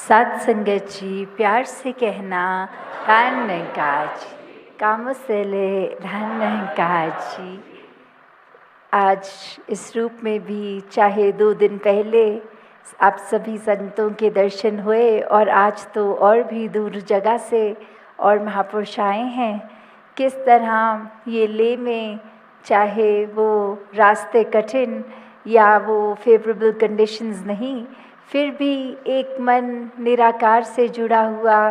साथ संगत जी, प्यार से कहना कान नहीं काज, कामों से ले धन नहीं काज जी। आज इस रूप में भी चाहे 2 दिन पहले आप सभी संतों के दर्शन हुए और आज तो और भी दूर जगह से और महापुरुष आए हैं। किस तरह ये ले में चाहे वो रास्ते कठिन या वो फेवरेबल कंडीशंस नहीं, फिर भी एक मन निराकार से जुड़ा हुआ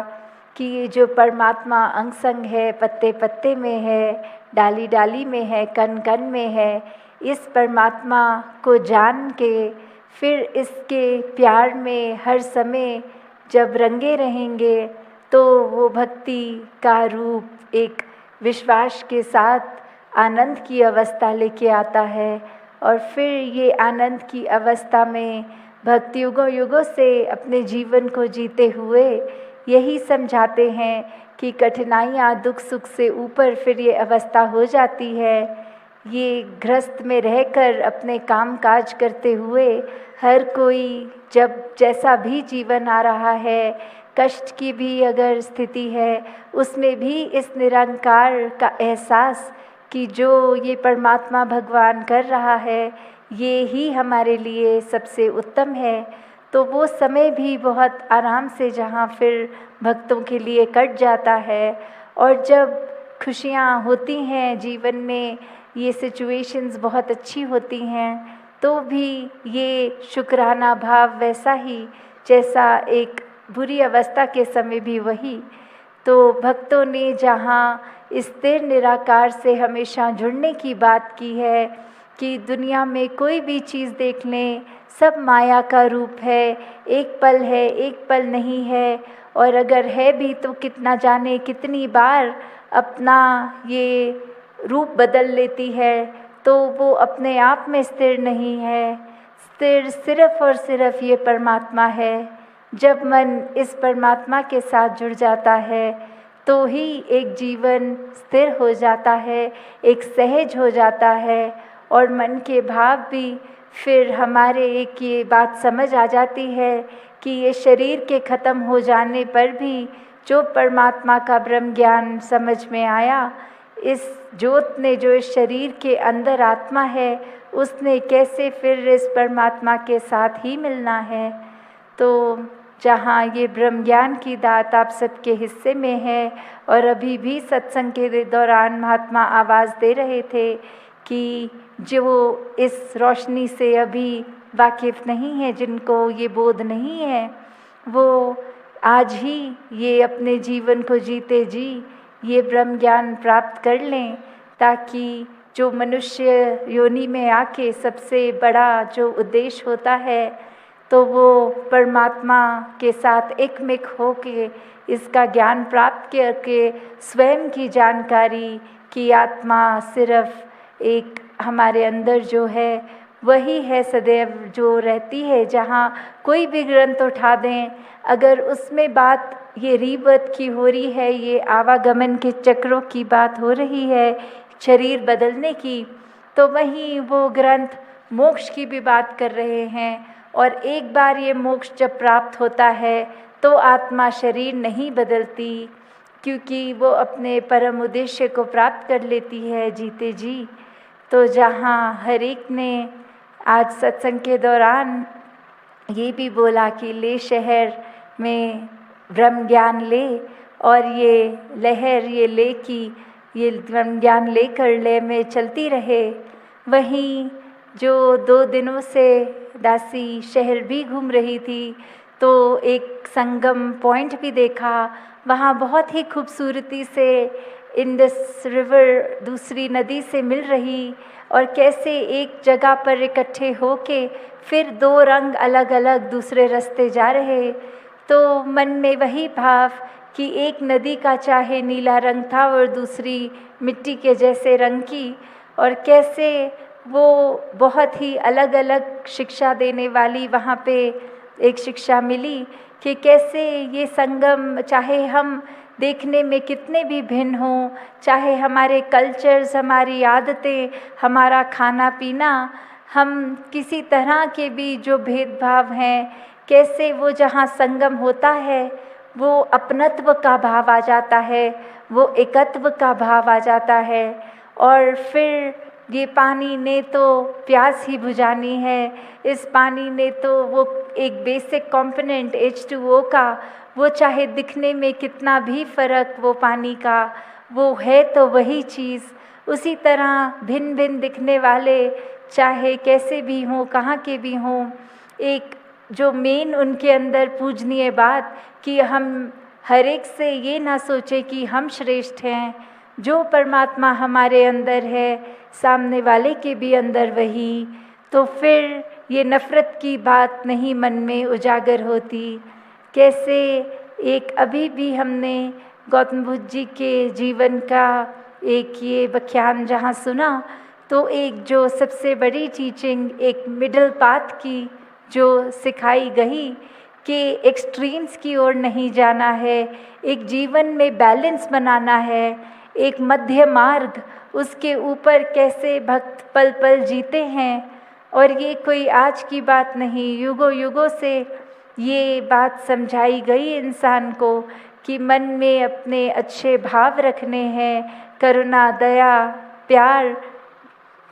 कि ये जो परमात्मा अंग संग है, पत्ते पत्ते में है, डाली डाली में है, कण कण में है, इस परमात्मा को जान के फिर इसके प्यार में हर समय जब रंगे रहेंगे तो वो भक्ति का रूप एक विश्वास के साथ आनंद की अवस्था लेके आता है। और फिर ये आनंद की अवस्था में भक्त युगों युगों से अपने जीवन को जीते हुए यही समझाते हैं कि कठिनाइयाँ दुख सुख से ऊपर फिर ये अवस्था हो जाती है। ये गृहस्थ में रहकर अपने काम काज करते हुए हर कोई जब जैसा भी जीवन आ रहा है, कष्ट की भी अगर स्थिति है, उसमें भी इस निरंकार का एहसास कि जो ये परमात्मा भगवान कर रहा है ये ही हमारे लिए सबसे उत्तम है। तो वो समय भी बहुत आराम से जहाँ फिर भक्तों के लिए कट जाता है। और जब खुशियाँ होती हैं जीवन में, ये सिचुएशंस बहुत अच्छी होती हैं, तो भी ये शुक्राना भाव वैसा ही जैसा एक बुरी अवस्था के समय भी वही। तो भक्तों ने जहाँ स्थिर निराकार से हमेशा जुड़ने की बात की है कि दुनिया में कोई भी चीज़ देख लें, सब माया का रूप है, एक पल है, एक पल नहीं है, और अगर है भी तो कितना जाने कितनी बार अपना ये रूप बदल लेती है, तो वो अपने आप में स्थिर नहीं है। स्थिर सिर्फ और सिर्फ ये परमात्मा है। जब मन इस परमात्मा के साथ जुड़ जाता है तो ही एक जीवन स्थिर हो जाता है, एक सहज हो जाता है, और मन के भाव भी फिर हमारे एक ये बात समझ आ जाती है कि ये शरीर के ख़त्म हो जाने पर भी जो परमात्मा का ब्रह्म ज्ञान समझ में आया, इस ज्योत ने जो इस शरीर के अंदर आत्मा है उसने कैसे फिर इस परमात्मा के साथ ही मिलना है। तो जहाँ ये ब्रह्म ज्ञान की दात आप सबके हिस्से में है, और अभी भी सत्संग के दौरान महात्मा आवाज़ दे रहे थे कि जो इस रोशनी से अभी वाकिफ़ नहीं है, जिनको ये बोध नहीं है, वो आज ही ये अपने जीवन को जीते जी ये ब्रह्म ज्ञान प्राप्त कर लें, ताकि जो मनुष्य योनि में आके सबसे बड़ा जो उद्देश्य होता है तो वो परमात्मा के साथ एकमिक होके इसका ज्ञान प्राप्त करके स्वयं की जानकारी कि आत्मा सिर्फ एक हमारे अंदर जो है वही है सदैव जो रहती है। जहाँ कोई भी ग्रंथ उठा दें, अगर उसमें बात ये रीबर्थ की हो रही है, ये आवागमन के चक्रों की बात हो रही है, शरीर बदलने की, तो वहीं वो ग्रंथ मोक्ष की भी बात कर रहे हैं। और एक बार ये मोक्ष जब प्राप्त होता है तो आत्मा शरीर नहीं बदलती, क्योंकि वो अपने परम उद्देश्य को प्राप्त कर लेती है जीते जी। तो जहाँ हर एक ने आज सत्संग के दौरान ये भी बोला कि ले शहर में ब्रह्म ज्ञान ले, और ये लहर ये ले की ये ब्रह्म ज्ञान लेकर ले में चलती रहे। वहीं जो 2 दिनों से दासी शहर भी घूम रही थी तो एक संगम पॉइंट भी देखा, वहाँ बहुत ही खूबसूरती से इंडस रिवर दूसरी नदी से मिल रही, और कैसे एक जगह पर इकट्ठे होके फिर 2 रंग अलग अलग दूसरे रास्ते जा रहे। तो मन में वही भाव कि एक नदी का चाहे नीला रंग था और दूसरी मिट्टी के जैसे रंग की, और कैसे वो बहुत ही अलग अलग शिक्षा देने वाली वहाँ पे एक शिक्षा मिली कि कैसे ये संगम, चाहे हम देखने में कितने भी भिन्न हों, चाहे हमारे कल्चर्स, हमारी आदतें, हमारा खाना पीना, हम किसी तरह के भी जो भेदभाव हैं, कैसे वो जहाँ संगम होता है वो अपनत्व का भाव आ जाता है, वो एकत्व का भाव आ जाता है। और फिर ये पानी ने तो प्यास ही बुझानी है, इस पानी ने तो वो एक बेसिक कंपोनेंट H2O का, वो चाहे दिखने में कितना भी फ़र्क वो पानी का, वो है तो वही चीज़। उसी तरह भिन्न भिन्न दिखने वाले चाहे कैसे भी हों, कहाँ के भी हों, एक जो मेन उनके अंदर पूजनीय बात कि हम हर एक से ये ना सोचें कि हम श्रेष्ठ हैं। जो परमात्मा हमारे अंदर है सामने वाले के भी अंदर वही, तो फिर ये नफ़रत की बात नहीं मन में उजागर होती। कैसे एक अभी भी हमने गौतम बुद्ध जी के जीवन का एक ये व्याख्यान जहाँ सुना, तो एक जो सबसे बड़ी टीचिंग एक मिडल पाथ की जो सिखाई गई कि एक्सट्रीम्स की ओर नहीं जाना है, एक जीवन में बैलेंस बनाना है, एक मध्य मार्ग, उसके ऊपर कैसे भक्त पल पल जीते हैं। और ये कोई आज की बात नहीं, युगों युगों से ये बात समझाई गई इंसान को कि मन में अपने अच्छे भाव रखने हैं, करुणा, दया, प्यार,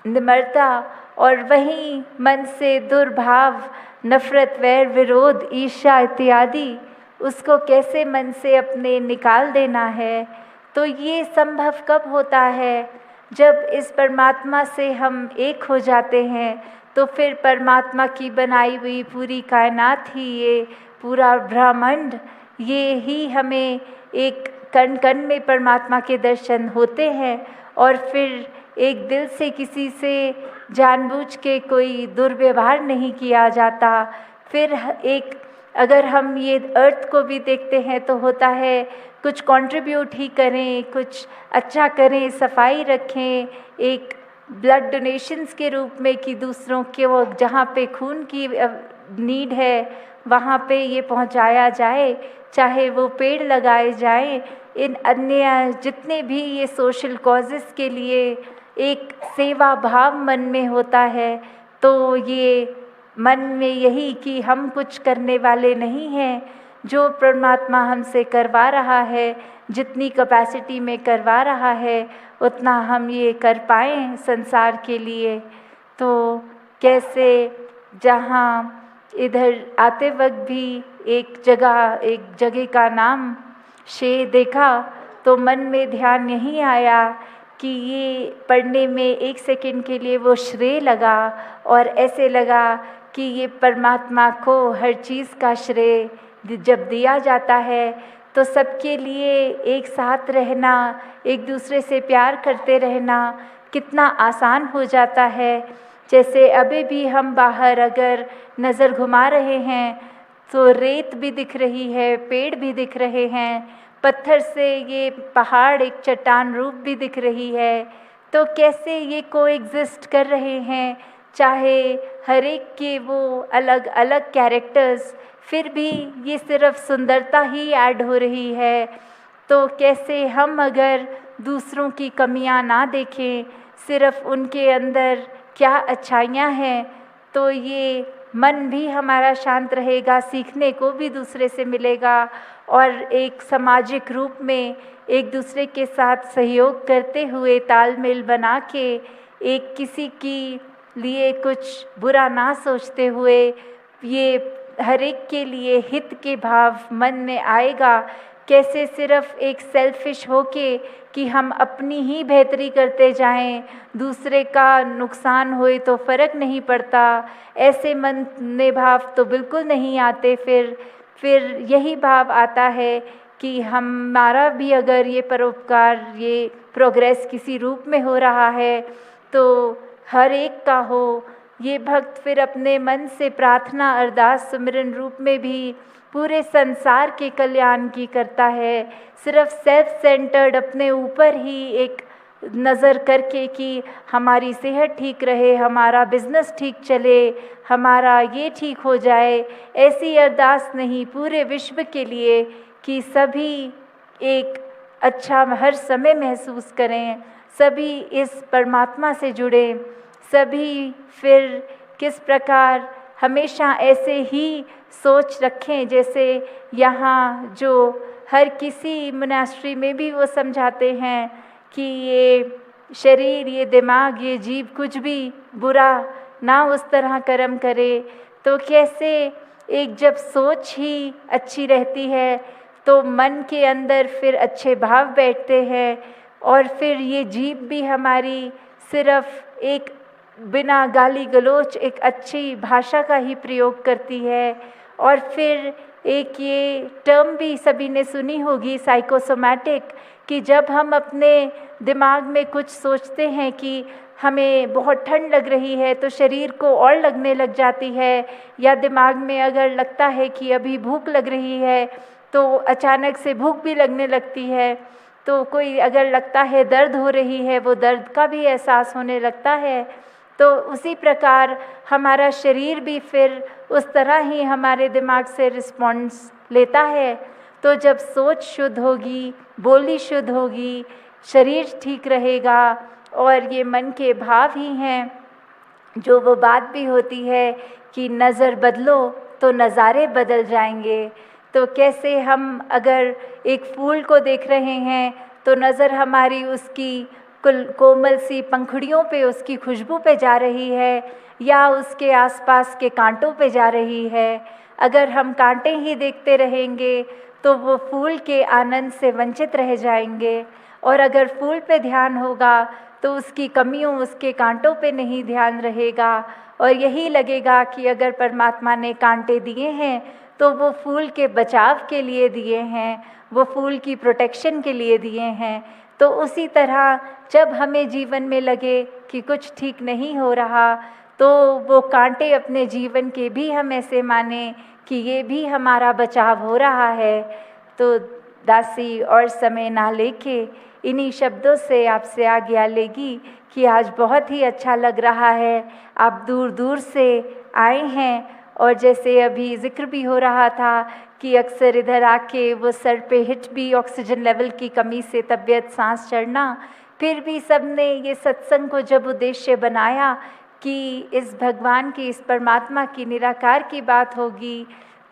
निम्रता, और वहीं मन से दुर्भाव, नफ़रत, वैर, विरोध, ईर्ष्या इत्यादि उसको कैसे मन से अपने निकाल देना है। तो ये संभव कब होता है? जब इस परमात्मा से हम एक हो जाते हैं, तो फिर परमात्मा की बनाई हुई पूरी कायनात ही, ये पूरा ब्रह्मांड, ये ही हमें एक कण कण में परमात्मा के दर्शन होते हैं। और फिर एक दिल से किसी से जानबूझ के कोई दुर्व्यवहार नहीं किया जाता। फिर एक अगर हम ये अर्थ को भी देखते हैं तो होता है कुछ कंट्रीब्यूट ही करें, कुछ अच्छा करें, सफाई रखें, एक ब्लड डोनेशंस के रूप में कि दूसरों के वो जहाँ पे खून की नीड है वहाँ पे ये पहुँचाया जाए, चाहे वो पेड़ लगाए जाएं, इन अन्य जितने भी ये सोशल कॉजेस के लिए एक सेवा भाव मन में होता है, तो ये मन में यही कि हम कुछ करने वाले नहीं हैं, जो परमात्मा हमसे करवा रहा है, जितनी कैपेसिटी में करवा रहा है उतना हम ये कर पाएँ संसार के लिए। तो कैसे जहाँ इधर आते वक्त भी एक जगह का नाम शे देखा, तो मन में ध्यान यही आया कि ये पढ़ने में एक सेकंड के लिए वो श्रेय लगा, और ऐसे लगा कि ये परमात्मा को हर चीज़ का श्रेय जब दिया जाता है तो सबके लिए एक साथ रहना, एक दूसरे से प्यार करते रहना कितना आसान हो जाता है। जैसे अभी भी हम बाहर अगर नज़र घुमा रहे हैं तो रेत भी दिख रही है, पेड़ भी दिख रहे हैं, पत्थर से ये पहाड़ एक चट्टान रूप भी दिख रही है। तो कैसे ये कोएग्जिस्ट कर रहे हैं, चाहे हर एक के वो अलग अलग कैरेक्टर्स, फिर भी ये सिर्फ सुंदरता ही ऐड हो रही है। तो कैसे हम अगर दूसरों की कमियां ना देखें, सिर्फ उनके अंदर क्या अच्छाइयाँ हैं, तो ये मन भी हमारा शांत रहेगा, सीखने को भी दूसरे से मिलेगा, और एक सामाजिक रूप में एक दूसरे के साथ सहयोग करते हुए तालमेल बना के एक किसी की लिए कुछ बुरा ना सोचते हुए ये हर एक के लिए हित के भाव मन में आएगा। कैसे सिर्फ एक सेल्फिश होके कि हम अपनी ही बेहतरी करते जाएं, दूसरे का नुकसान होए तो फ़र्क नहीं पड़ता, ऐसे मन में भाव तो बिल्कुल नहीं आते। फिर यही भाव आता है कि हमारा भी अगर ये परोपकार, ये प्रोग्रेस किसी रूप में हो रहा है तो हर एक का हो। ये भक्त फिर अपने मन से प्रार्थना, अरदास, सुमिरन रूप में भी पूरे संसार के कल्याण की करता है। सिर्फ सेल्फ सेंटर्ड अपने ऊपर ही एक नज़र करके कि हमारी सेहत ठीक रहे, हमारा बिजनेस ठीक चले, हमारा ये ठीक हो जाए, ऐसी अरदास नहीं, पूरे विश्व के लिए कि सभी एक अच्छा हर समय महसूस करें, सभी इस परमात्मा से जुड़ें, सभी फिर किस प्रकार हमेशा ऐसे ही सोच रखें। जैसे यहाँ जो हर किसी मोनास्ट्री में भी वो समझाते हैं कि ये शरीर, ये दिमाग, ये जीव कुछ भी बुरा ना उस तरह कर्म करे। तो कैसे एक जब सोच ही अच्छी रहती है तो मन के अंदर फिर अच्छे भाव बैठते हैं, और फिर ये जीभ भी हमारी सिर्फ एक बिना गाली गलौज एक अच्छी भाषा का ही प्रयोग करती है। और फिर एक ये टर्म भी सभी ने सुनी होगी, साइकोसोमैटिक, कि जब हम अपने दिमाग में कुछ सोचते हैं कि हमें बहुत ठंड लग रही है तो शरीर को और लगने लग जाती है, या दिमाग में अगर लगता है कि अभी भूख लग रही है तो अचानक से भूख भी लगने लगती है। तो कोई अगर लगता है दर्द हो रही है, वो दर्द का भी एहसास होने लगता है। तो उसी प्रकार हमारा शरीर भी फिर उस तरह ही हमारे दिमाग से रिस्पॉन्स लेता है। तो जब सोच शुद्ध होगी, बोली शुद्ध होगी, शरीर ठीक रहेगा, और ये मन के भाव ही हैं जो वो बात भी होती है कि नज़र बदलो तो नज़ारे बदल जाएंगे। तो कैसे हम अगर एक फूल को देख रहे हैं तो नज़र हमारी उसकी कोमल सी पंखुड़ियों पे, उसकी खुशबू पे जा रही है, या उसके आसपास के कांटों पे जा रही है। अगर हम कांटे ही देखते रहेंगे तो वो फूल के आनंद से वंचित रह जाएंगे, और अगर फूल पे ध्यान होगा तो उसकी कमियों, उसके कांटों पे नहीं ध्यान रहेगा, और यही लगेगा कि अगर परमात्मा ने कांटे दिए हैं तो वो फूल के बचाव के लिए दिए हैं, वो फूल की प्रोटेक्शन के लिए दिए हैं। तो उसी तरह जब हमें जीवन में लगे कि कुछ ठीक नहीं हो रहा, तो वो कांटे अपने जीवन के भी हम ऐसे माने कि ये भी हमारा बचाव हो रहा है। तो दासी और समय ना लेके इन्हीं शब्दों से आपसे आज्ञा लेगी कि आज बहुत ही अच्छा लग रहा है, आप दूर दूर से आए हैं। और जैसे अभी जिक्र भी हो रहा था कि अक्सर इधर आके वो सर पे हिट भी ऑक्सीजन लेवल की कमी से तबीयत, सांस चढ़ना, फिर भी सब ने ये सत्संग को जब उद्देश्य बनाया कि इस भगवान की, इस परमात्मा की, निराकार की बात होगी,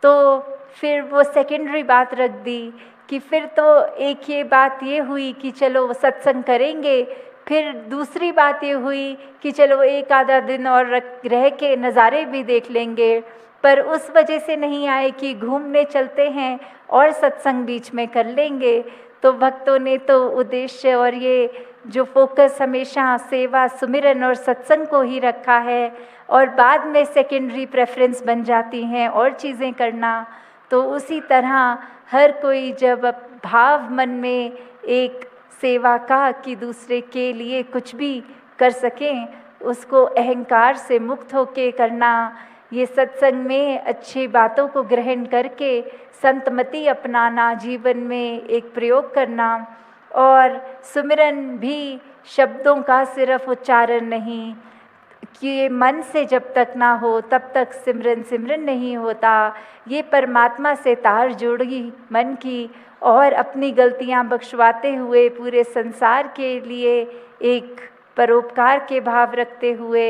तो फिर वो सेकेंडरी बात रख दी कि फिर तो एक ये बात ये हुई कि चलो सत्संग करेंगे, फिर दूसरी बात ये हुई कि चलो एक आधा दिन और रह के नज़ारे भी देख लेंगे। पर उस वजह से नहीं आए कि घूमने चलते हैं और सत्संग बीच में कर लेंगे। तो भक्तों ने तो उद्देश्य और ये जो फोकस हमेशा सेवा, सुमिरन और सत्संग को ही रखा है, और बाद में सेकेंडरी प्रेफरेंस बन जाती हैं और चीज़ें करना। तो उसी तरह हर कोई जब भाव मन में एक सेवा का कि दूसरे के लिए कुछ भी कर सकें, उसको अहंकार से मुक्त होके करना, ये सत्संग में अच्छी बातों को ग्रहण करके संतमति अपनाना, जीवन में एक प्रयोग करना। और सुमिरन भी शब्दों का सिर्फ उच्चारण नहीं, कि ये मन से जब तक ना हो तब तक सिमरन नहीं होता। ये परमात्मा से तार जोड़ी मन की, और अपनी गलतियां बख्शवाते हुए पूरे संसार के लिए एक परोपकार के भाव रखते हुए,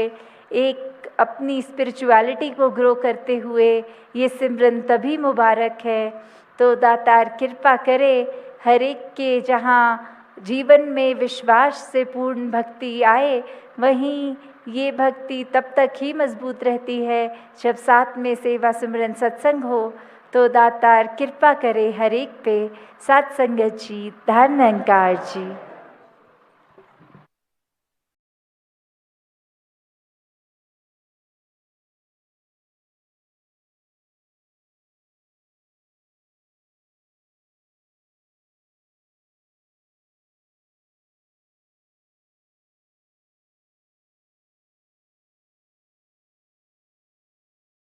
एक अपनी स्पिरिचुअलिटी को ग्रो करते हुए ये सिमरन तभी मुबारक है। तो दातार कृपा करे हर एक के जहाँ जीवन में विश्वास से पूर्ण भक्ति आए, वहीं ये भक्ति तब तक ही मजबूत रहती है जब साथ में सेवा, सिमरन, सत्संग हो। तो दातार कृपा करे हर एक पे। सत्संगत जी, धन निरंकार जी।